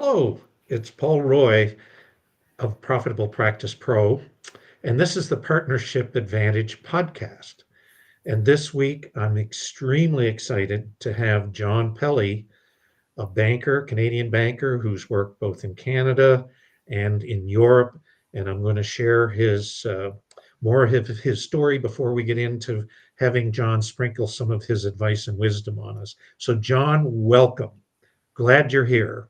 Hello, it's Paul Roy of Profitable Practice Pro, and this is the Partnership Advantage podcast. And this week, I'm extremely excited to have John Pelley, a banker, Canadian banker who's worked both in Canada and in Europe. And I'm going to share his more of his story before we get into having John sprinkle some of his advice and wisdom on us. So, John, welcome. Glad you're here.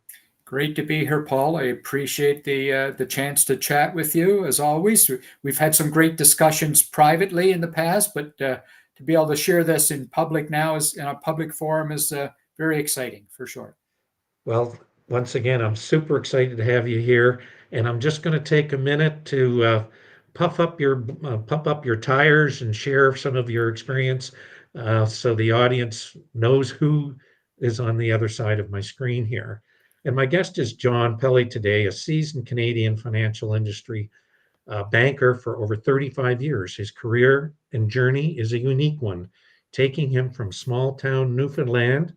Great to be here, Paul. I appreciate the chance to chat with you as always. We've had some great discussions privately in the past, but to be able to share this in public now is in a public forum is very exciting for sure. Well, once again, I'm super excited to have you here, and I'm just going to take a minute to pump up your tires and share some of your experience, so the audience knows who is on the other side of my screen here. And my guest is John Pelley today, a seasoned Canadian financial industry banker for over 35 years. His career and journey is a unique one, taking him from small town Newfoundland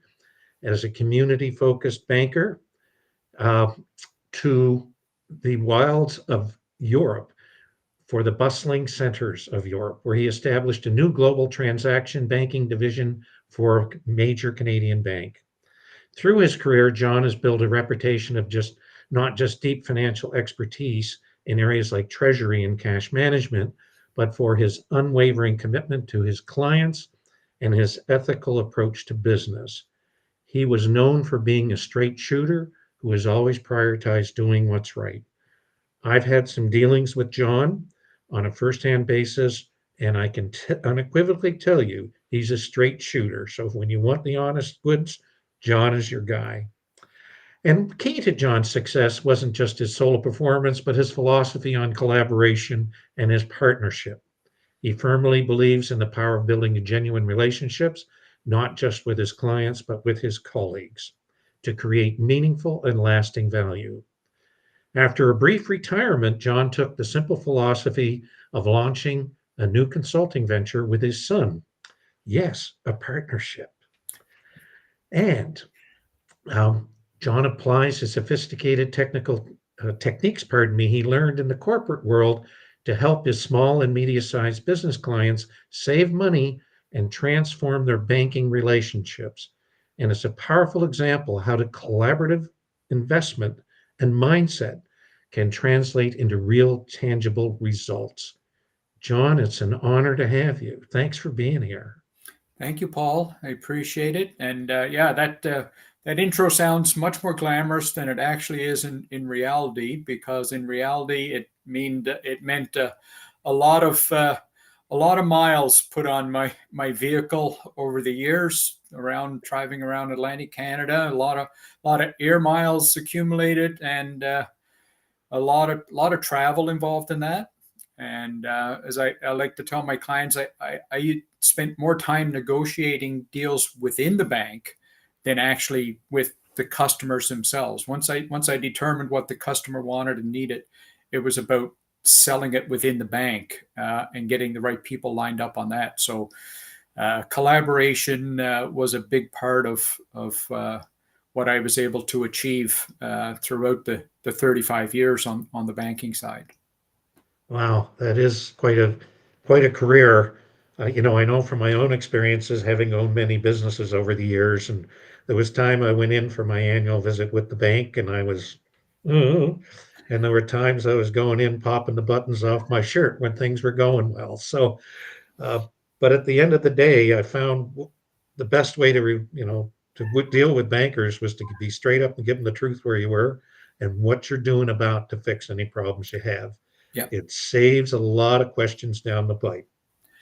as a community focused banker uh, to the wilds of Europe for the bustling centers of Europe, where he established a new global transaction banking division for a major Canadian bank. Through his career, John has built a reputation of just not just deep financial expertise in areas like treasury and cash management, but for his unwavering commitment to his clients and his ethical approach to business. He was known for being a straight shooter who has always prioritized doing what's right. I've had some dealings with John on a firsthand basis, and I can unequivocally tell you he's a straight shooter. So when you want the honest goods, John is your guy. And key to John's success wasn't just his solo performance, but his philosophy on collaboration and his partnership. He firmly believes in the power of building genuine relationships, not just with his clients, but with his colleagues, to create meaningful and lasting value. After a brief retirement, John took the simple philosophy of launching a new consulting venture with his son. Yes, a partnership. And John applies his sophisticated technical techniques, he learned in the corporate world to help his small and medium-sized business clients save money and transform their banking relationships. And it's a powerful example of how the collaborative investment and mindset can translate into real tangible results. John, it's an honor to have you. Thanks for being here. Thank you, Paul. I appreciate it. And that intro sounds much more glamorous than it actually is in reality, because in reality it meant a lot of miles put on my vehicle over the years around driving around Atlantic Canada. A lot of air miles accumulated, and a lot of travel involved in that. And as I like to tell my clients, I spent more time negotiating deals within the bank than actually with the customers themselves. Once I determined what the customer wanted and needed, it was about selling it within the bank and getting the right people lined up on that. So collaboration was a big part of what I was able to achieve throughout the 35 years on the banking side. Wow, that is quite a career. I know from my own experiences, having owned many businesses over the years, and there was time I went in for my annual visit with the bank, and I was, "Uh," and there were times I was going in popping the buttons off my shirt when things were going well. So, uh, but at the end of the day, I found the best way to, deal with bankers was to be straight up and give them the truth where you were and what you're doing about to fix any problems you have. Yeah. It saves a lot of questions down the pipe.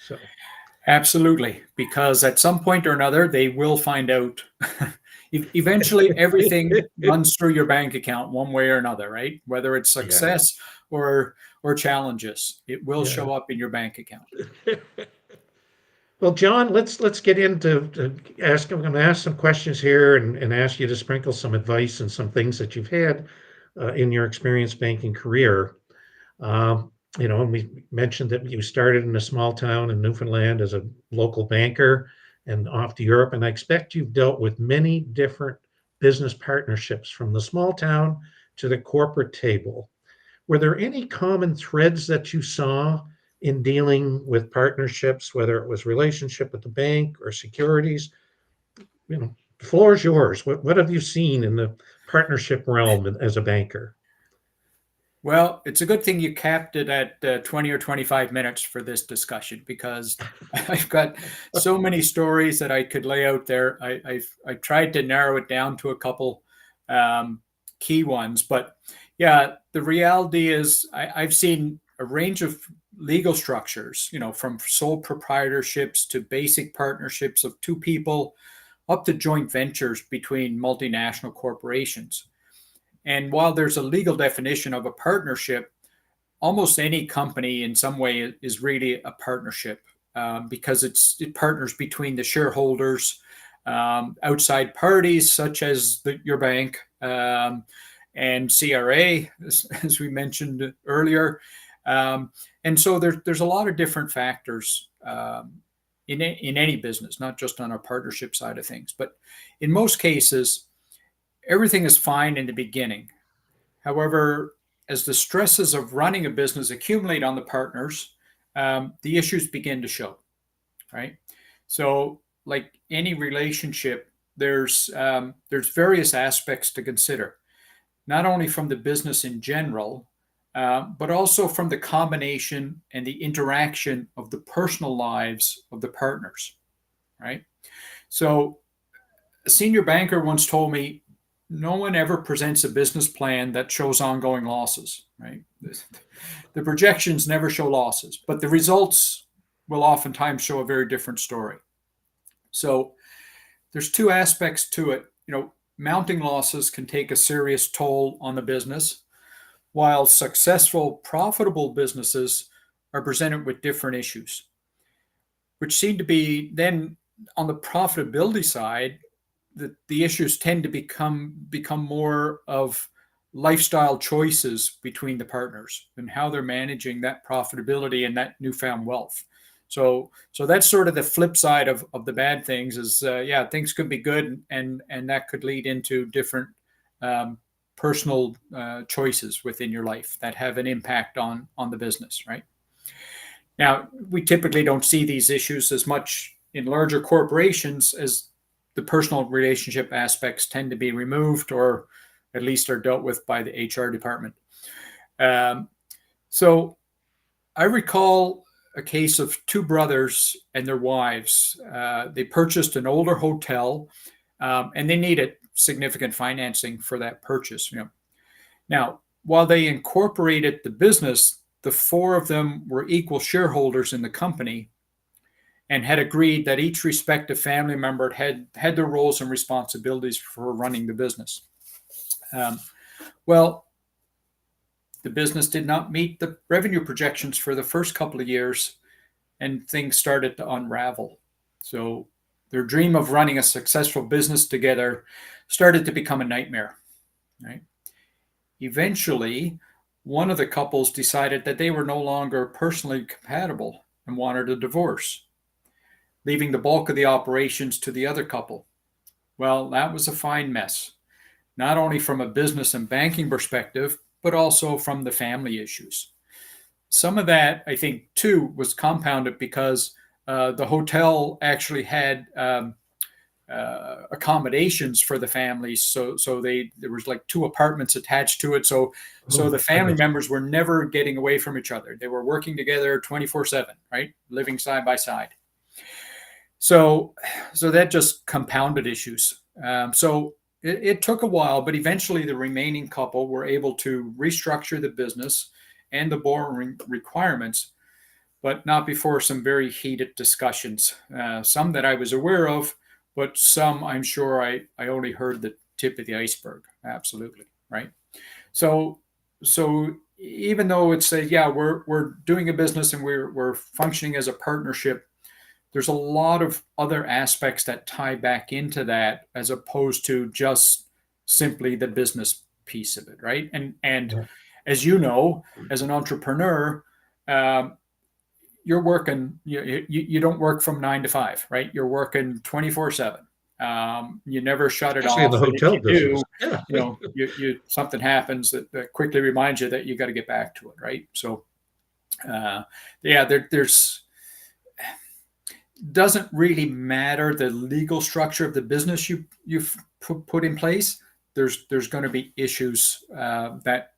So, Absolutely, because at some point or another, they will find out. Eventually, everything runs through your bank account one way or another, right? Whether it's yeah, success or challenges, it will yeah. show up in your bank account. Well, John, let's get into ask. I'm going to ask some questions here and ask you to sprinkle some advice and some things that you've had in your experience banking career. And we mentioned that you started in a small town in Newfoundland as a local banker and off to Europe. And I expect you've dealt with many different business partnerships from the small town to the corporate table. Were there any common threads that you saw in dealing with partnerships, whether it was relationship with the bank or securities? The floor is yours. What have you seen in the partnership realm as a banker? Well, it's a good thing you capped it at 20 or 25 minutes for this discussion, because I've got so many stories that I could lay out there. I tried to narrow it down to a couple um, key ones. But yeah, the reality is I've seen a range of legal structures, from sole proprietorships to basic partnerships of two people up to joint ventures between multinational corporations. And while there's a legal definition of a partnership, almost any company in some way is really a partnership, because it partners between the shareholders, outside parties such as your bank, and CRA, as we mentioned earlier. And so there's a lot of different factors in any business, not just on our partnership side of things. But in most cases, everything is fine in the beginning. However, as the stresses of running a business accumulate on the partners, the issues begin to show, right? So, like any relationship, there's various aspects to consider, not only from the business in general, but also from the combination and the interaction of the personal lives of the partners, right? So, a senior banker once told me, no one ever presents a business plan that shows ongoing losses, right? The projections never show losses, but the results will oftentimes show a very different story. So there's two aspects to it. Mounting losses can take a serious toll on the business, while successful, profitable businesses are presented with different issues, which seem to be then on the profitability side, the issues tend to become more of lifestyle choices between the partners and how they're managing that profitability and that newfound wealth. So that's sort of the flip side of the bad things is, things could be good, and that could lead into different personal choices within your life that have an impact on the business, right? Now, we typically don't see these issues as much in larger corporations, as the personal relationship aspects tend to be removed, or at least are dealt with by the HR department. So I recall a case of two brothers and their wives. They purchased an older hotel, and they needed significant financing for that purchase. Now, while they incorporated the business, the four of them were equal shareholders in the company, and had agreed that each respective family member had their roles and responsibilities for running the business. Well, the business did not meet the revenue projections for the first couple of years, and things started to unravel. So their dream of running a successful business together started to become a nightmare, right? Eventually, one of the couples decided that they were no longer personally compatible and wanted a divorce, leaving the bulk of the operations to the other couple. Well, that was a fine mess, not only from a business and banking perspective, but also from the family issues. Some of that, I think, too, was compounded because the hotel actually had accommodations for the families. So there was like two apartments attached to it. So the family members were never getting away from each other. They were working together 24/7, right? Living side by side. So that just compounded issues. So it took a while, but eventually the remaining couple were able to restructure the business and the borrowing requirements, but not before some very heated discussions. Some that I was aware of, but some I'm sure I only heard the tip of the iceberg. Absolutely, right? So even though it's we're doing a business and we're functioning as a partnership, there's a lot of other aspects that tie back into that, as opposed to just simply the business piece of it, right? And as you know, as an entrepreneur, you're working. You don't work from 9 to 5, right? You're working 24/7. You never shut it Especially in off, the and if hotel you do, business. Yeah. you something happens that quickly reminds you that you got to get back to it, right? So, uh, yeah, there's doesn't really matter the legal structure of the business you've put in place. There's going to be issues that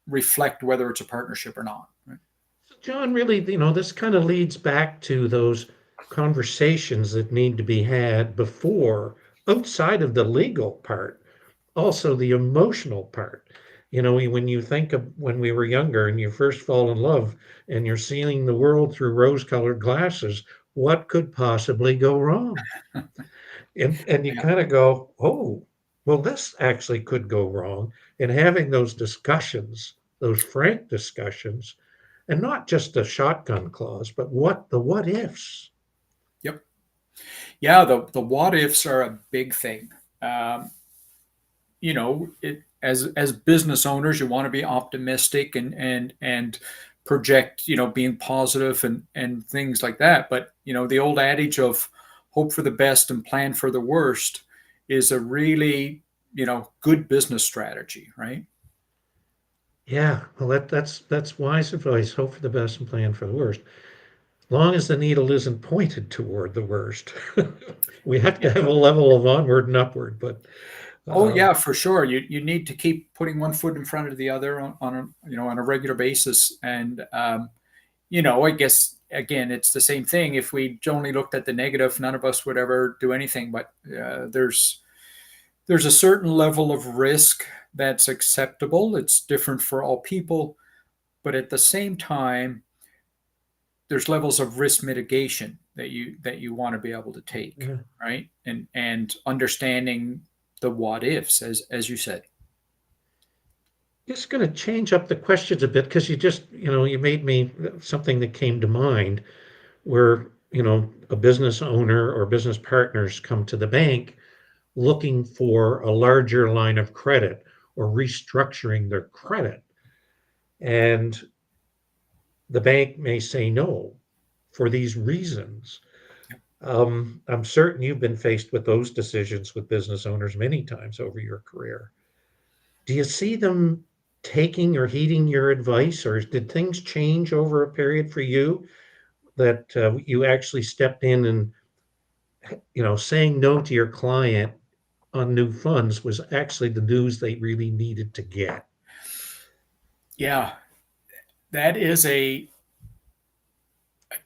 reflect whether it's a partnership or not. Right? So John, really, this kind of leads back to those conversations that need to be had before, outside of the legal part, also the emotional part. When you think of when we were younger and you first fall in love and you're seeing the world through rose-colored glasses, what could possibly go wrong? And you Yeah. kind of go, oh, well, this actually could go wrong. And having those discussions, those frank discussions, and not just a shotgun clause, but what ifs. Yep. Yeah. The what ifs are a big thing. Um, as business owners, you want to be optimistic and project, being positive and things like that. But the old adage of hope for the best and plan for the worst is a really good business strategy, right? Yeah, well, that's wise advice. Hope for the best and plan for the worst. Long as the needle isn't pointed toward the worst. We have to have a level of onward and upward, but Oh uh, yeah, for sure. You need to keep putting one foot in front of the other on a on a regular basis, and I guess again it's the same thing. If we only looked at the negative, none of us would ever do anything. But there's a certain level of risk that's acceptable. It's different for all people, but at the same time, there's levels of risk mitigation that you want to be able to take, yeah. right? And understanding the what ifs, as you said. Just going to change up the questions a bit because you made me something that came to mind where, a business owner or business partners come to the bank looking for a larger line of credit or restructuring their credit. And the bank may say no for these reasons. I'm certain you've been faced with those decisions with business owners many times over your career. Do you see them taking or heeding your advice, or did things change over a period for you that you actually stepped in and, saying no to your client on new funds was actually the news they really needed to get? Yeah, that is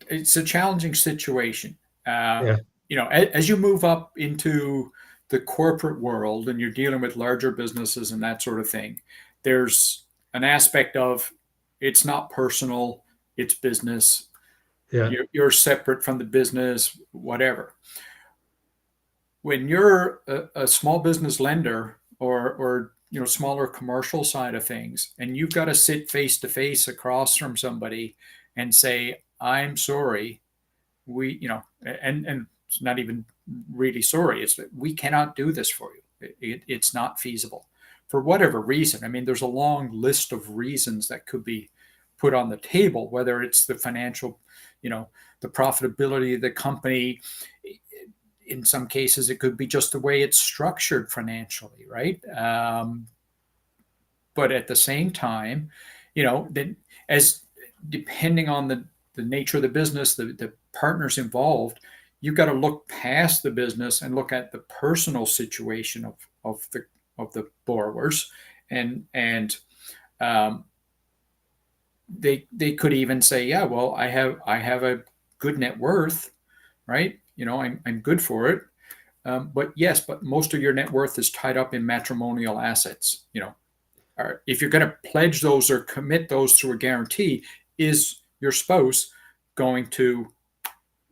it's a challenging situation. Yeah, As you move up into the corporate world and you're dealing with larger businesses and that sort of thing, there's an aspect of it's not personal, it's business. yeah, You're separate from the business, whatever. When you're a small business lender or smaller commercial side of things, and you've got to sit face to face across from somebody and say, "I'm sorry, and it's not even really sorry. It's that we cannot do this for you. It's not feasible for whatever reason. I mean, there's a long list of reasons that could be put on the table, whether it's the financial, the profitability of the company. In some cases, it could be just the way it's structured financially, right? But at the same time, then as depending on the nature of the business, the partners involved, you've got to look past the business and look at the personal situation of the borrowers, and um, they could even say, yeah, well, I have a good net worth, right? I'm good for it. But yes, but most of your net worth is tied up in matrimonial assets. Or if you're going to pledge those or commit those through a guarantee, is your spouse going to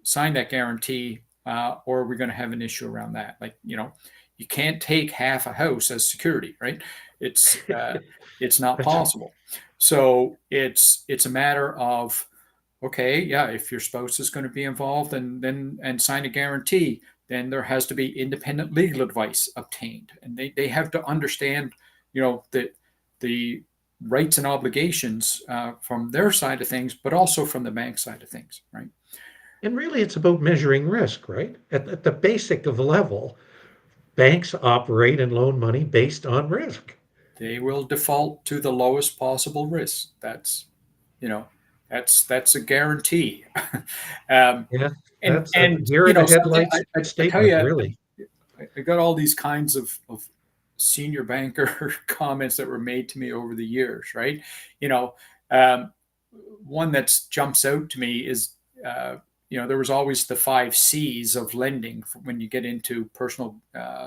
sign that guarantee, or are we going to have an issue around that? Like, you can't take half a house as security, right? It's not that's possible. So it's a matter of, okay, yeah, if your spouse is going to be involved and sign a guarantee, then there has to be independent legal advice obtained, and they have to understand, that the rights and obligations from their side of things, but also from the bank side of things, right? and really it's about measuring risk, right? At the basic of level, banks operate and loan money based on risk. They will default to the lowest possible risk. That's, you know, that's a guarantee. um, Yeah, and that's a deer you in the know something, headlights I tell statement, you, really. I got all these kinds of senior banker comments that were made to me over the years, right? You know, um, one that jumps out to me is, uh, there was always the 5 C's of lending when you get into personal,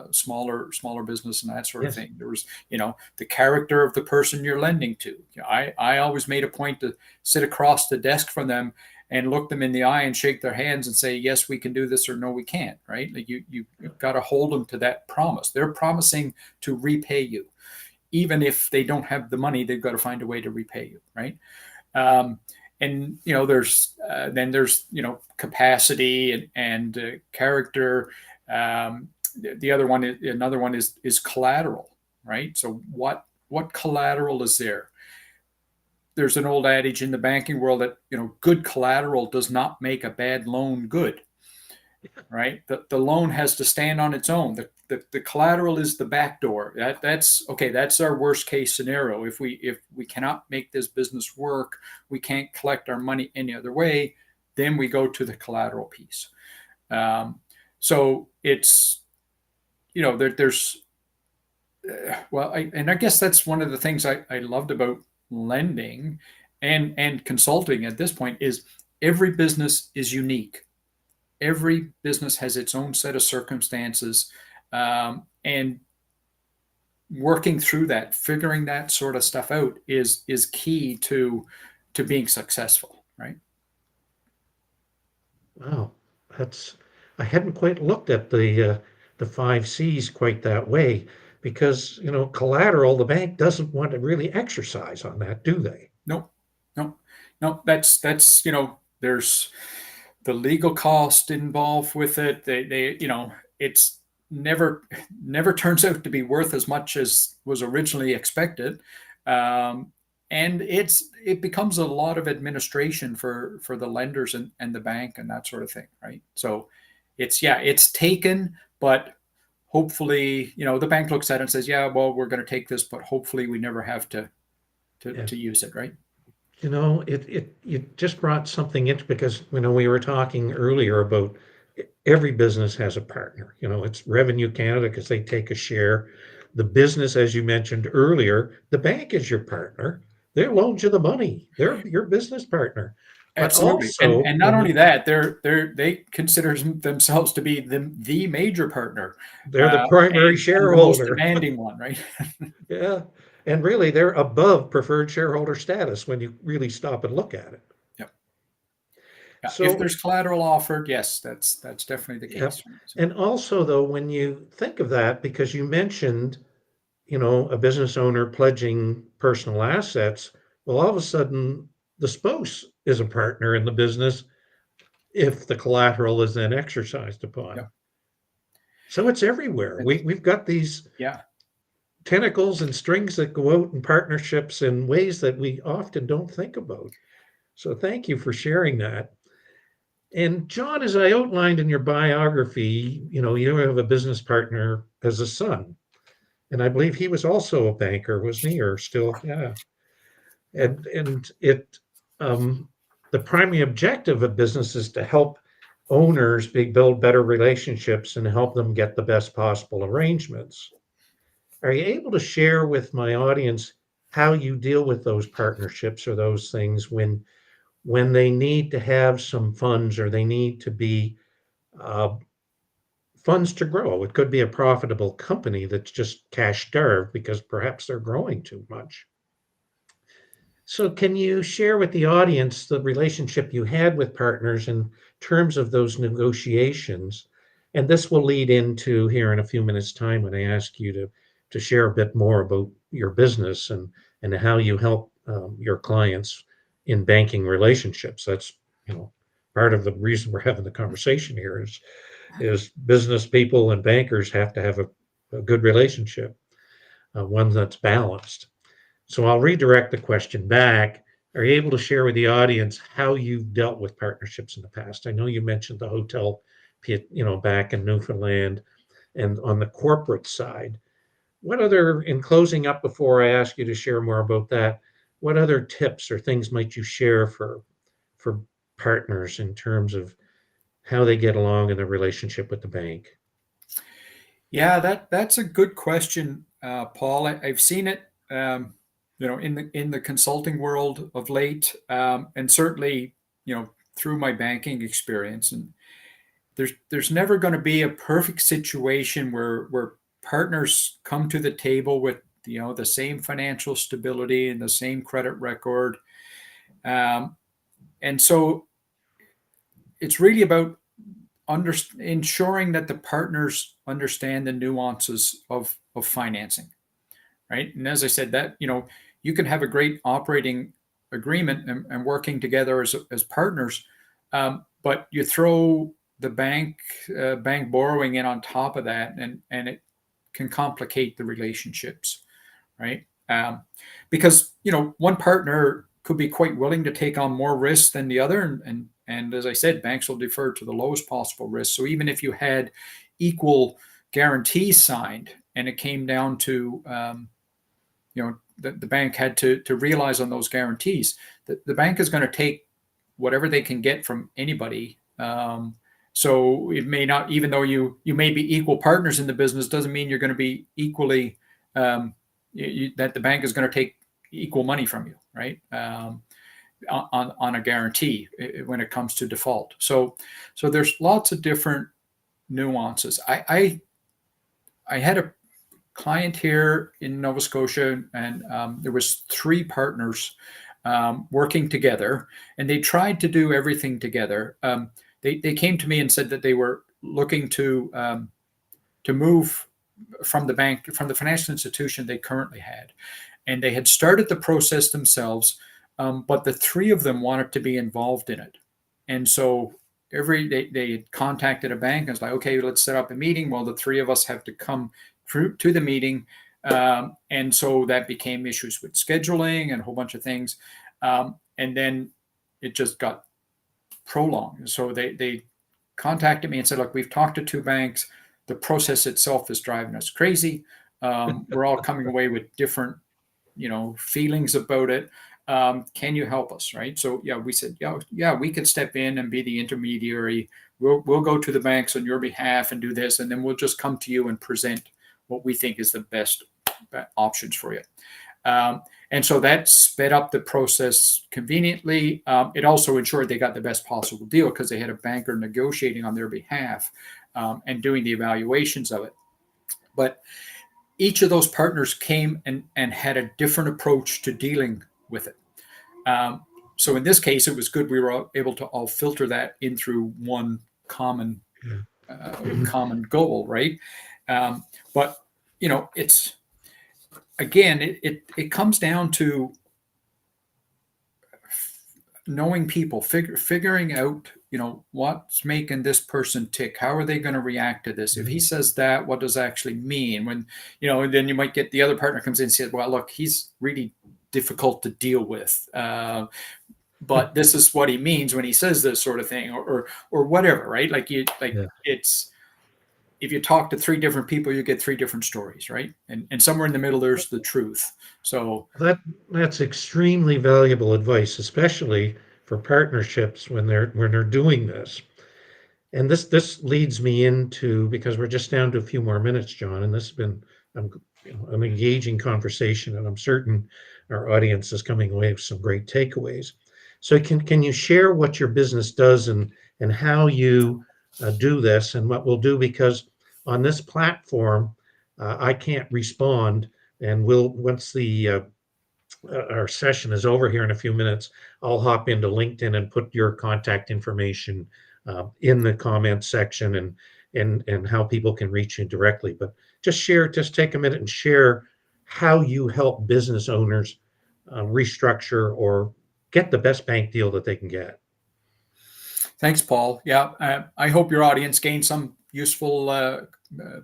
smaller business and that sort of Yes. thing. There was, the character of the person you're lending to. I always made a point to sit across the desk from them and look them in the eye and shake their hands and say, yes, we can do this, or no, we can't, right? Like you've got to hold them to that promise. They're promising to repay you. Even if they don't have the money, they've got to find a way to repay you, right? Um, and there's capacity and character. The other one, another one is collateral, right? So what collateral is there? There's an old adage in the banking world that good collateral does not make a bad loan good, right? The loan has to stand on its own. The collateral is the back door. That's okay. That's our worst case scenario. If we cannot make this business work, we can't collect our money any other way, then we go to the collateral piece. So it's there's and I guess that's one of the things I loved about lending and consulting at this point is every business is unique. Every business has its own set of circumstances, and working through that, figuring that sort of stuff out is key to being successful, right? Wow, that's I hadn't quite looked at the 5 C's quite that way because collateral, the bank doesn't want to really exercise on that, do they? No, no, no. That's there's the legal cost involved with it. They it's never turns out to be worth as much as was originally expected. And it becomes a lot of administration for the lenders and the bank and that sort of thing, right? So it's taken, but hopefully the bank looks at it and says, yeah, well, we're going to take this, but hopefully we never have to Yeah. use it, right? You just brought something in because we were talking earlier about every business has a partner. It's Revenue Canada because they take a share. The business, as you mentioned earlier, the bank is your partner. They loaned you the money. They're your business partner. But Absolutely, and also, not only that, they consider themselves to be the major partner, they're the primary and the most shareholder. demanding one, right? Yeah. And really, they're above preferred shareholder status when you really stop and look at it. Yep. Yeah. If So, there's collateral offered, yes, that's definitely the yeah. case. Right? So, And also, though, when you think of that, because you mentioned, a business owner pledging personal assets, well, all of a sudden, the spouse is a partner in the business if the collateral is then exercised upon. yep. So it's everywhere. We've got these Yeah. tentacles and strings that go out in partnerships in ways that we often don't think about. So thank you for sharing that. And John, as I outlined in your biography, you have a business partner as a son. And I believe he was also a banker, wasn't he? Or still, yeah. And it the primary objective of business is to help owners build better relationships and help them get the best possible arrangements. Are you able to share with my audience how you deal with those partnerships or those things when they need to have some funds or they need to be uh, funds to grow? It could be a profitable company that's just cash starved because perhaps they're growing too much. So, can you share with the audience the relationship you had with partners in terms of those negotiations? And this will lead into here in a few minutes' time when I ask you to share a bit more about your business and how you help your clients in banking relationships. That's part of the reason we're having the conversation here is business people and bankers have to have a good relationship, one that's balanced. So I'll redirect the question back. Are you able to share with the audience how you've dealt with partnerships in the past? I know you mentioned the hotel pit, back in Newfoundland. and on the corporate side. What other, in closing up before I ask you to share more about that, what other tips or things might you share for partners in terms of how they get along in their relationship with the bank? Yeah, that's a good question, Paul. I've seen it, in the consulting world of late, and certainly, through my banking experience. And there's never going to be a perfect situation where partners come to the table with the same financial stability and the same credit record, and so it's really about ensuring that the partners understand the nuances of financing, right? And as I said, that you can have a great operating agreement and working together as partners, but you throw the bank borrowing in on top of that, and it can complicate the relationships, right? Because one partner could be quite willing to take on more risk than the other, and as I said, banks will defer to the lowest possible risk. So even if you had equal guarantees signed, and it came down to the bank had to realize on those guarantees, the bank is going to take whatever they can get from anybody. So it may not, even though you may be equal partners in the business, doesn't mean you're going to be equally that the bank is going to take equal money from you, right? On a guarantee when it comes to default. So there's lots of different nuances. I had a client here in Nova Scotia, and there was 3 partners working together, and they tried to do everything together. They came to me and said that they were looking to move from the financial institution they currently had, and they had started the process themselves, but the 3 of them wanted to be involved in it, and so they contacted a bank and was like, okay, let's set up a meeting. Well, the 3 of us have to come through to the meeting, and so that became issues with scheduling and a whole bunch of things, and then it just got prolonged. So they contacted me and said, look, we've talked to 2 banks. The process itself is driving us crazy. We're all coming away with different, feelings about it. Can you help us? Right. So yeah, we said, yeah, we could step in and be the intermediary. We'll go to the banks on your behalf and do this, and then we'll just come to you and present what we think is the best options for you. And so that sped up the process conveniently. It also ensured they got the best possible deal because they had a banker negotiating on their behalf and doing the evaluations of it. But each of those partners came and had a different approach to dealing with it. So in this case, it was good we were able to all filter that in through one common goal, right? But it's, again, it comes down to knowing people, figuring out what's making this person tick. How are they going to react to this? If he says that, what does that actually mean? When and then you might get the other partner comes in and says, well, look, he's really difficult to deal with, but this is what he means when he says this sort of thing, or whatever, right? It's, if you talk to 3 different people, you get 3 different stories, right? And somewhere in the middle, there's the truth. So That's extremely valuable advice, especially for partnerships when they're doing this. And this leads me into, because we're just down to a few more minutes, John, and this has been an engaging conversation, and I'm certain our audience is coming away with some great takeaways. So can you share what your business does and how you do this, and what we'll do, because on this platform I can't respond, and once the our session is over here in a few minutes, I'll hop into LinkedIn and put your contact information in the comments section, and how people can reach you directly. But just take a minute and share how you help business owners restructure or get the best bank deal that they can get. thanks, Paul. Yeah, I hope your audience gained some useful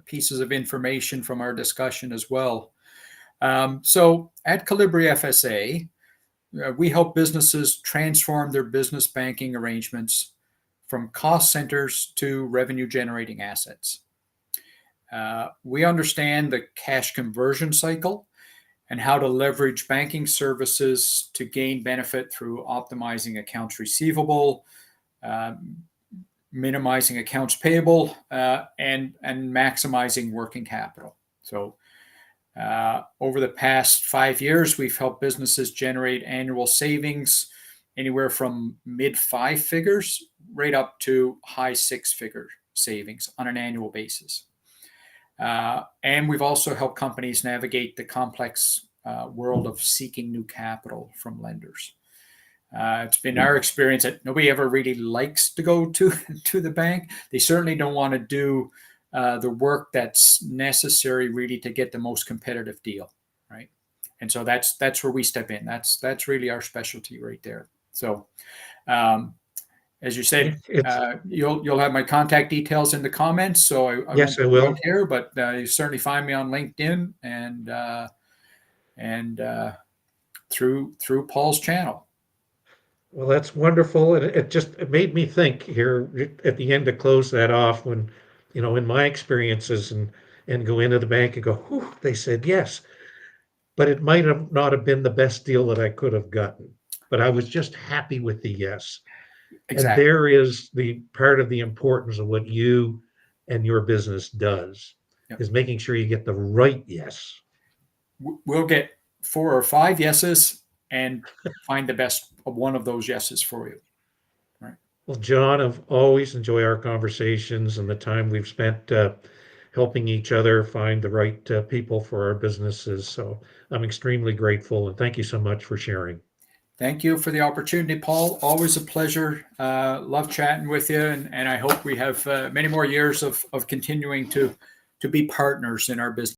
pieces of information from our discussion as well. So at Calibri FSA, we help businesses transform their business banking arrangements from cost centers to revenue generating assets. We understand the cash conversion cycle and how to leverage banking services to gain benefit through optimizing accounts receivable, uh, minimizing accounts payable, and maximizing working capital. So over the past 5 years, we've helped businesses generate annual savings anywhere from mid 5 figures right up to high 6-figure savings on an annual basis. And we've also helped companies navigate the complex world of seeking new capital from lenders. It's been our experience that nobody ever really likes to go to the bank. They certainly don't want to do the work that's necessary really to get the most competitive deal, right? And so that's where we step in. That's really our specialty right there. So, as you said, you'll have my contact details in the comments, so I Yes, won't I put it will. out here, but you certainly find me on LinkedIn and through Paul's channel. Well, that's wonderful. And it made me think here at the end to close that off when, in my experiences and go into the bank and go, whew, they said yes, but it might have not have been the best deal that I could have gotten. But I was just happy with the yes. And Exactly. there is the part of the importance of what you and your business does Yep. is making sure you get the right yes. We'll get 4 or 5 yeses and find the best of one of those yeses for you. Right. Well, John, I've always enjoyed our conversations and the time we've spent helping each other find the right people for our businesses. So I'm extremely grateful and thank you so much for sharing. Thank you for the opportunity, Paul. Always a pleasure. Love chatting with you, and I hope we have many more years of continuing to be partners in our business.